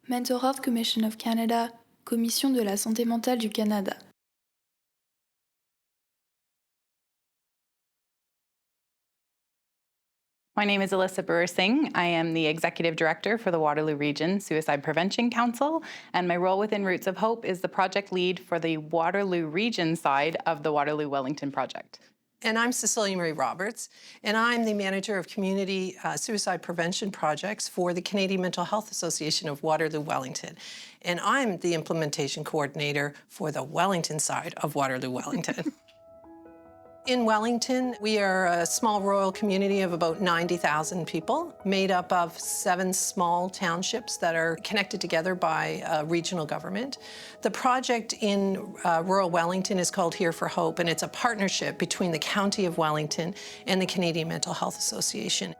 Mental Health Commission of Canada, Commission de la santé mentale du Canada. My name is Alyssa Brewer-Singh. I am the Executive Director for the Waterloo Region Suicide Prevention Council, and my role within Roots of Hope is the project lead for the Waterloo Region side of the Waterloo Wellington project. And I'm Cecilia Marie Roberts, and I'm the Manager of Community Suicide Prevention Projects for the Canadian Mental Health Association of Waterloo Wellington. And I'm the Implementation Coordinator for the Wellington side of Waterloo Wellington. In Wellington, we are a small rural community of about 90,000 people, made up of 7 small townships that are connected together by regional government. The project in rural Wellington is called Here for Hope, and it's a partnership between the County of Wellington and the Canadian Mental Health Association.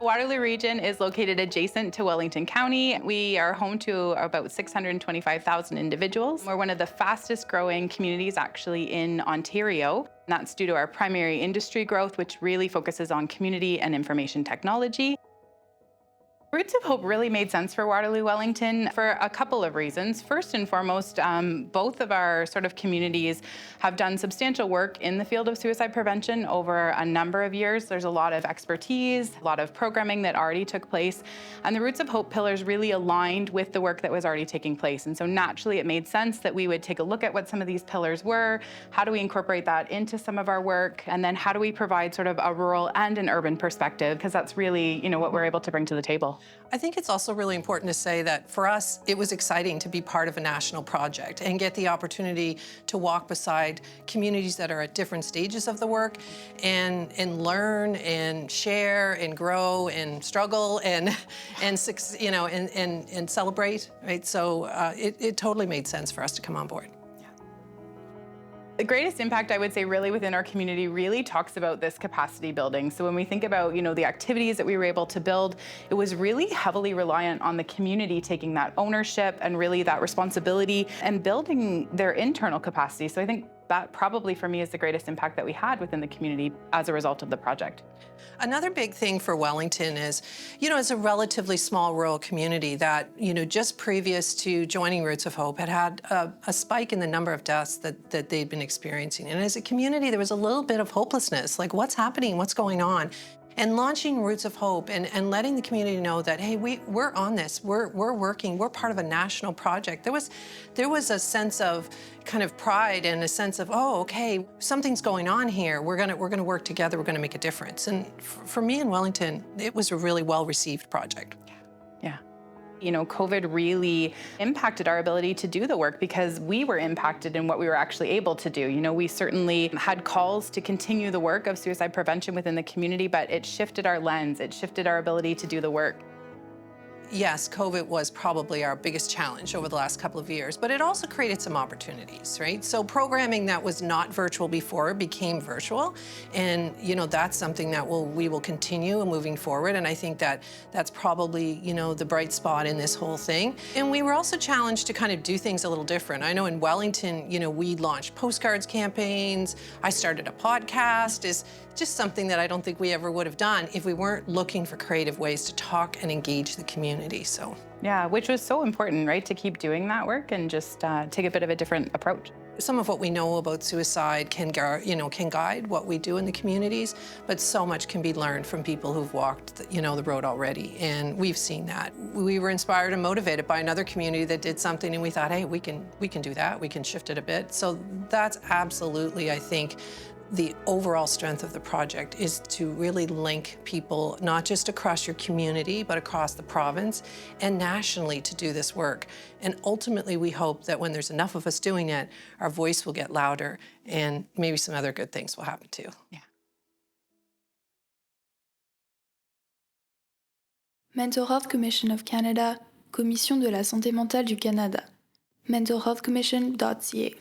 Waterloo Region is located adjacent to Wellington County. We are home to about 625,000 individuals. We're one of the fastest growing communities actually in Ontario. And that's due to our primary industry growth, which really focuses on community and information technology. Roots of Hope really made sense for Waterloo Wellington for a couple of reasons. First and foremost, both of our sort of communities have done substantial work in the field of suicide prevention over a number of years. There's a lot of expertise, a lot of programming that already took place, and the Roots of Hope pillars really aligned with the work that was already taking place. And so naturally it made sense that we would take a look at what some of these pillars were, how do we incorporate that into some of our work, and then how do we provide sort of a rural and an urban perspective, because that's really, what we're able to bring to the table. I think it's also really important to say that for us, it was exciting to be part of a national project and get the opportunity to walk beside communities that are at different stages of the work and learn and share and grow and struggle and celebrate, right? So it totally made sense for us to come on board. The greatest impact, I would say, really within our community really talks about this capacity building. So when we think about, the activities that we were able to build, it was really heavily reliant on the community taking that ownership and really that responsibility and building their internal capacity. So I think that probably for me is the greatest impact that we had within the community as a result of the project. Another big thing for Wellington is, it's a relatively small rural community that, just previous to joining Roots of Hope had a spike in the number of deaths that they'd been experiencing. And as a community, there was a little bit of hopelessness, like what's happening, what's going on? And launching Roots of Hope and letting the community know that, hey, we're on this, we're working, we're part of a national project. There was a sense of kind of pride and a sense of, oh, okay, something's going on here. We're gonna work together, we're gonna make a difference. And for me in Wellington, it was a really well-received project. Yeah. COVID really impacted our ability to do the work because we were impacted in what we were actually able to do. We certainly had calls to continue the work of suicide prevention within the community, but it shifted our lens, it shifted our ability to do the work. Yes, COVID was probably our biggest challenge over the last couple of years, but it also created some opportunities, right? So programming that was not virtual before became virtual, and that's something that we will continue moving forward, and I think that's probably the bright spot in this whole thing. And we were also challenged to kind of do things a little different. I know in Wellington, we launched postcards campaigns. I started a podcast. Is just something that I don't think we ever would have done if we weren't looking for creative ways to talk and engage the community. So yeah, which was so important, right? To keep doing that work and just take a bit of a different approach. Some of what we know about suicide can guide what we do in the communities, but so much can be learned from people who've walked the road already, and we've seen that. We were inspired and motivated by another community that did something, and we thought, hey, we can do that. We can shift it a bit. So that's absolutely, I think, the overall strength of the project is to really link people, not just across your community, but across the province and nationally to do this work. And ultimately, we hope that when there's enough of us doing it, our voice will get louder and maybe some other good things will happen too. Yeah. Mental Health Commission of Canada, Commission de la santé mentale du Canada. mentalhealthcommission.ca